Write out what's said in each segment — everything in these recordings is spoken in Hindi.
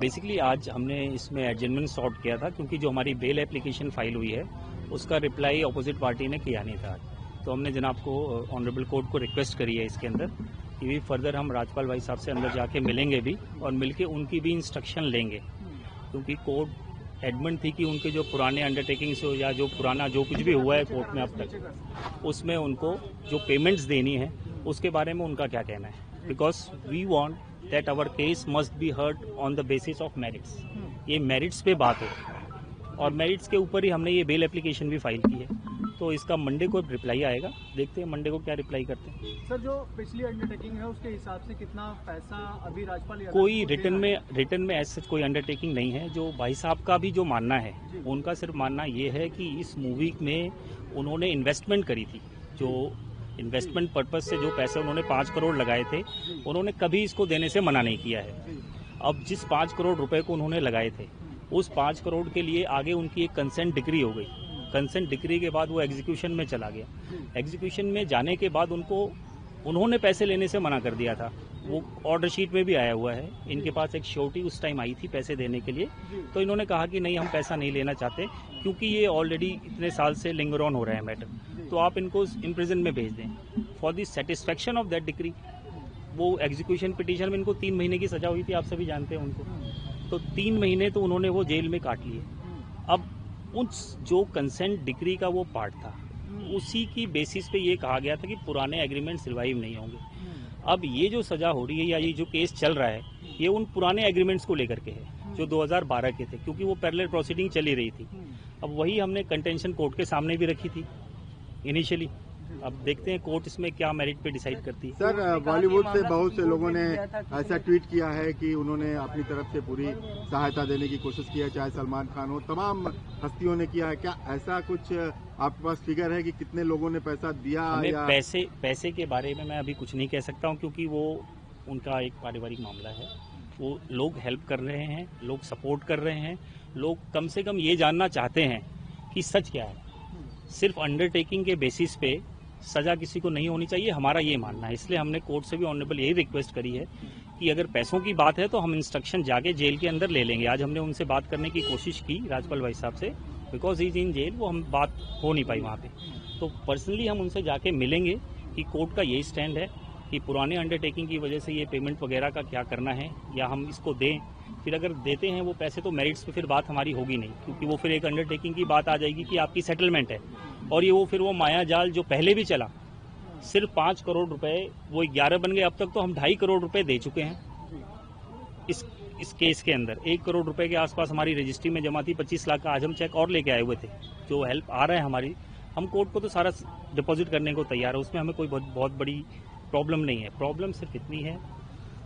बेसिकली आज हमने इसमें एडजमेंट सॉर्ट किया था, क्योंकि जो हमारी बेल एप्लीकेशन फाइल हुई है उसका रिप्लाई अपोजिट पार्टी ने किया नहीं था। तो हमने जनाब को ऑनरेबल कोर्ट को रिक्वेस्ट करी है इसके अंदर कि भी फर्दर हम राज्यपाल भाई साहब से अंदर जाके मिलेंगे भी और मिलके उनकी भी इंस्ट्रक्शन लेंगे, क्योंकि कोर्ट एडमेंट थी कि उनके जो पुराने अंडरटेकिंग्स हो या जो पुराना जो कुछ भी हुआ है कोर्ट में अब तक, उसमें उनको जो पेमेंट्स देनी है उसके बारे में उनका क्या कहना है। Because we want that our case must be heard on the basis of merits. ये मेरिट्स पे बात हो और मेरिट्स के ऊपर ही हमने ये बेल एप्लीकेशन भी फाइल की है। तो इसका मंडे को रिप्लाई आएगा, देखते हैं मंडे को क्या रिप्लाई करते हैं। सर, जो पिछली अंडरटेकिंग है उसके हिसाब से कितना पैसा अभी राज्यपाल कोई रिटर्न में ऐसा कोई अंडरटेकिंग नहीं है। जो भाई साहब का भी जो मानना है, उनका सिर्फ मानना ये है कि इस मूवी में उन्होंने इन्वेस्टमेंट करी थी, जो इन्वेस्टमेंट पर्पज से जो पैसे उन्होंने 5 करोड़ लगाए थे, उन्होंने कभी इसको देने से मना नहीं किया है। अब जिस 5 करोड़ रुपए को उन्होंने लगाए थे, उस 5 करोड़ के लिए आगे उनकी एक कंसेंट डिक्री हो गई। कंसेंट डिक्री के बाद वो एग्जीक्यूशन में चला गया। एग्जीक्यूशन में जाने के बाद उन्होंने पैसे लेने से मना कर दिया था। वो ऑर्डर शीट में भी आया हुआ है। इनके पास एक श्योरिटी उस टाइम आई थी पैसे देने के लिए, तो इन्होंने कहा कि नहीं, हम पैसा नहीं लेना चाहते, क्योंकि ये ऑलरेडी इतने साल से लिंगर ऑन हो रहा है मैटर, तो आप इनको इम्प्रिजन में भेज दें for the satisfaction of that decree. वो एग्जीक्यूशन पिटीशन में इनको 3 महीने की सजा हुई थी, आप सभी जानते हैं उनको। तो 3 महीने तो उन्होंने वो जेल में काट लिए। अब उस जो कंसेंट डिक्री का वो पार्ट था, उसी की बेसिस पे ये कहा गया था कि पुराने एग्रीमेंट्स रिवाइव नहीं होंगे। अब ये जो सजा हो रही है या ये जो केस चल रहा है, ये उन पुराने एग्रीमेंट्स को लेकर के है जो 2012 के थे, क्योंकि वो पैरेलल प्रोसीडिंग चली रही थी। अब वही हमने कंटेंशन कोर्ट के सामने भी रखी थी इनिशियली। अब देखते हैं कोर्ट इसमें क्या मेरिट पे डिसाइड करती है। सर, बॉलीवुड से बहुत से लोगों ने ऐसा ट्वीट किया है कि उन्होंने अपनी तरफ से पूरी सहायता देने की कोशिश की है, चाहे सलमान खान हो, तमाम हस्तियों ने किया है। क्या ऐसा कुछ आपके पास फिगर है कि कितने लोगों ने पैसा दिया? या पैसे के बारे में मैं अभी कुछ नहीं कह सकता हूँ, क्योंकि वो उनका एक पारिवारिक मामला है। वो लोग हेल्प कर रहे हैं, लोग सपोर्ट कर रहे हैं, लोग कम से कम ये जानना चाहते हैं कि सच क्या है। सिर्फ अंडरटेकिंग के बेसिस पे सजा किसी को नहीं होनी चाहिए, हमारा ये मानना है। इसलिए हमने कोर्ट से भी ऑनरेबल यही रिक्वेस्ट करी है कि अगर पैसों की बात है तो हम इंस्ट्रक्शन जाके जेल के अंदर ले लेंगे। आज हमने उनसे बात करने की कोशिश की राज्यपाल भाई साहब से, because he is in jail, वो हम बात हो नहीं पाई वहाँ पे। तो पर्सनली हम उनसे जाके मिलेंगे कि कोर्ट का यही स्टैंड है कि पुराने अंडरटेकिंग की वजह से ये पेमेंट वगैरह का क्या करना है, या हम इसको दें। फिर अगर देते हैं वो पैसे तो मेरिट्स पे फिर बात हमारी होगी नहीं, क्योंकि वो फिर एक अंडरटेकिंग की बात आ जाएगी कि आपकी सेटलमेंट है। और ये फिर वो माया जाल जो पहले भी चला, सिर्फ 5 करोड़ रुपए वो 11 बन गए। अब तक तो हम 2.5 करोड़ रुपए दे चुके हैं इस केस के अंदर। 1 करोड़ रुपए के आसपास हमारी रजिस्ट्री में जमा थी। 25 लाख का आज हम चेक और लेके आए हुए थे। जो हेल्प आ रहा है हमारी, हम कोर्ट को तो सारा डिपॉजिट करने को तैयार है, उसमें हमें कोई बहुत बड़ी प्रॉब्लम नहीं है। प्रॉब्लम सिर्फ इतनी है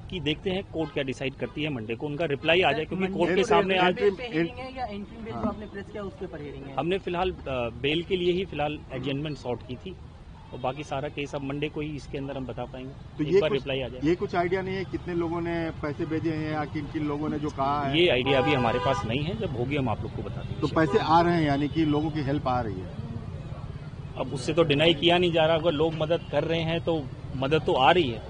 कि देखते हैं कोर्ट क्या डिसाइड करती है। मंडे को उनका रिप्लाई आ जाए, क्योंकि कोर्ट के सामने आज हमने फिलहाल बेल के लिए ही फिलहाल एडजमेंट सॉर्ट की थी, और बाकी सारा केस अब मंडे को ही इसके अंदर हम बता पाएंगे। तो एक बार रिप्लाई आ जाए। ये कुछ आइडिया नहीं है कितने लोगों ने पैसे भेजे हैं या किन किन लोगों ने जो कहा है? ये आइडिया अभी हमारे पास नहीं है, जब होगी हम आप लोग को बता देंगे। तो पैसे आ रहे हैं, यानी कि लोगों की हेल्प आ रही है? अब उससे तो डिनाई किया नहीं जा रहा। अगर लोग मदद कर रहे हैं तो मदद तो आ रही है,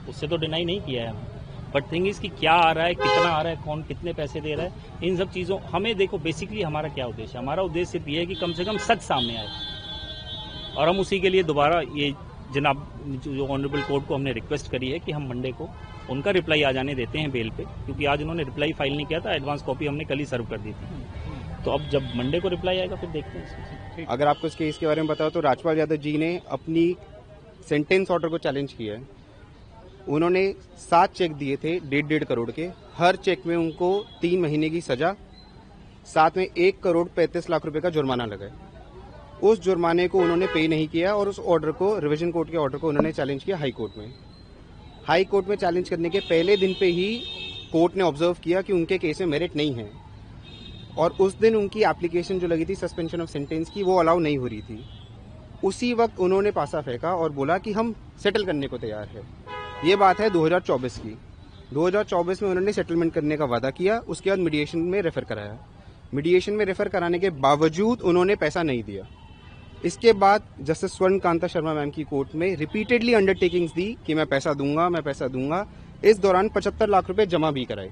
उससे तो डिनाई नहीं किया है। बट थिंग इज कि क्या आ रहा है, कितना आ रहा है, कौन कितने पैसे दे रहा है, इन सब चीज़ों हमें देखो। बेसिकली हमारा क्या उद्देश्य है? हमारा उद्देश्य सिर्फ ये है कि कम से कम सच सामने आए, और हम उसी के लिए दोबारा ये जनाब जो ऑनरेबल कोर्ट को हमने रिक्वेस्ट करी है कि हम मंडे को उनका रिप्लाई आ जाने देते हैं बेल पे, क्योंकि आज उन्होंने रिप्लाई फाइल नहीं किया था। एडवांस कॉपी हमने कल ही सर्व कर दी थी। तो अब जब मंडे को रिप्लाई आएगा फिर देखते हैं। अगर आपको इस केस के बारे में बताओ तो राजपाल यादव जी ने अपनी सेंटेंस ऑर्डर को चैलेंज किया है। उन्होंने 7 चेक दिए थे 1.5 करोड़ के। हर चेक में उनको 3 महीने की सजा, साथ में 1 करोड़ 35 लाख रुपए का जुर्माना लगा है। उस जुर्माने को उन्होंने पे नहीं किया, और उस ऑर्डर को, रिवीजन कोर्ट के ऑर्डर को उन्होंने चैलेंज किया हाई कोर्ट में। हाई कोर्ट में चैलेंज करने के पहले दिन पे ही कोर्ट ने ऑब्जर्व किया कि उनके केस में मेरिट नहीं है, और उस दिन उनकी एप्लीकेशन जो लगी थी सस्पेंशन ऑफ सेंटेंस की, वो अलाउ नहीं हो रही थी। उसी वक्त उन्होंने पासा फेंका और बोला कि हम सेटल करने को तैयार है। ये बात है 2024 की। 2024 में उन्होंने सेटलमेंट करने का वादा किया, उसके बाद मीडिएशन में रेफर कराया। मीडिएशन में रेफर कराने के बावजूद उन्होंने पैसा नहीं दिया। इसके बाद जस्टिस स्वर्ण कांता शर्मा मैम की कोर्ट में रिपीटेडली अंडरटेकिंग्स दी कि मैं पैसा दूंगा, मैं पैसा दूंगा। इस दौरान 75 लाख रुपए जमा भी कराए।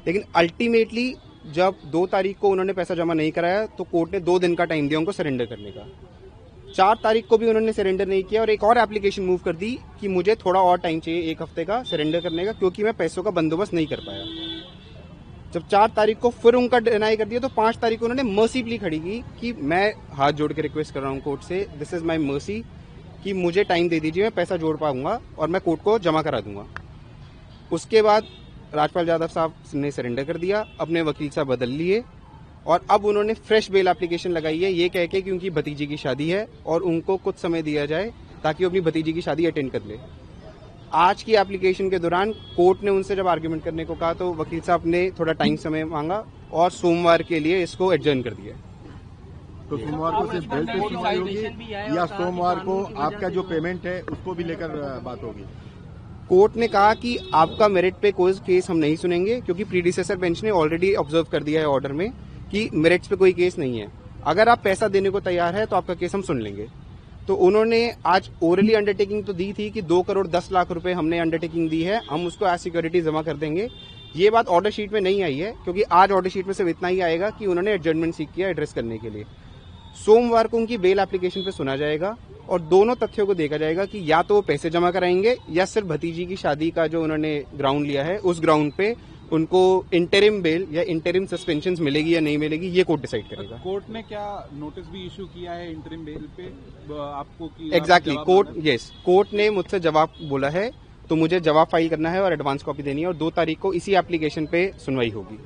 लेकिन अल्टीमेटली जब 2 तारीख को उन्होंने पैसा जमा नहीं कराया तो कोर्ट ने 2 दिन का टाइम दिया उनको सरेंडर करने का। 4 तारीख को भी उन्होंने सरेंडर नहीं किया और एक और एप्लीकेशन मूव कर दी कि मुझे थोड़ा और टाइम चाहिए 1 हफ्ते का सरेंडर करने का, क्योंकि मैं पैसों का बंदोबस्त नहीं कर पाया। जब 4 तारीख को फिर उनका डिनाई कर दिया तो 5 तारीख को उन्होंने मर्सी प्ली खड़ी की कि मैं हाथ जोड़ के रिक्वेस्ट कर रहा हूँ कोर्ट से, दिस इज माई मर्सी, कि मुझे टाइम दे दीजिए, मैं पैसा जोड़ पाऊंगा और मैं कोर्ट को जमा करा दूंगा। उसके बाद राजपाल यादव साहब ने सरेंडर कर दिया, अपने वकील साहब बदल लिए और अब उन्होंने फ्रेश बेल एप्लीकेशन लगाई है ये कह के कि उनकी भतीजी की शादी है और उनको कुछ समय दिया जाए ताकि वो अपनी भतीजी की शादी अटेंड कर ले। आज की एप्लीकेशन के दौरान कोर्ट ने उनसे जब आर्ग्यूमेंट करने को कहा तो वकील साहब ने थोड़ा टाइम समय मांगा और सोमवार के लिए इसको एडजर्न कर दिया। तो सोमवार को सिर्फ बेल पे सुनवाई होगी या सोमवार को आपका जो पेमेंट है उसको भी लेकर बात होगी? कोर्ट ने कहा कि आपका मेरिट पे कोई केस हम नहीं सुनेंगे, क्योंकि प्रीडिसेसर बेंच ने ऑलरेडी ऑब्जर्व कर दिया है ऑर्डर में कि मेरिट्स पे कोई केस नहीं है। अगर आप पैसा देने को तैयार है तो आपका केस हम सुन लेंगे। तो उन्होंने आज ओरली अंडरटेकिंग तो दी थी कि 2 करोड़ 10 लाख रुपए हमने अंडरटेकिंग दी है, हम उसको एज सिक्योरिटी जमा कर देंगे। ये बात ऑर्डर शीट में नहीं आई है, क्योंकि आज ऑर्डर शीट में सिर्फ इतना ही आएगा कि उन्होंने एडजर्नमेंट सीख किया एड्रेस करने के लिए। सोमवार को उनकी बेल एप्लीकेशन पे सुना जाएगा और दोनों तथ्यों को देखा जाएगा कि या तो वो पैसे जमा कराएंगे या सिर्फ भतीजी की शादी का जो उन्होंने ग्राउंड लिया है उस ग्राउंड पे उनको इंटरिम बेल या इंटरिम सस्पेंशन मिलेगी या नहीं मिलेगी, ये कोर्ट डिसाइड करेगा। कोर्ट ने क्या नोटिस भी इशू किया है इंटरिम बेल पे आपको कि एग्जैक्टली कोर्ट ने मुझसे जवाब बोला है, तो मुझे जवाब फाइल करना है और एडवांस कॉपी देनी है और 2 तारीख को इसी एप्लीकेशन पे सुनवाई होगी।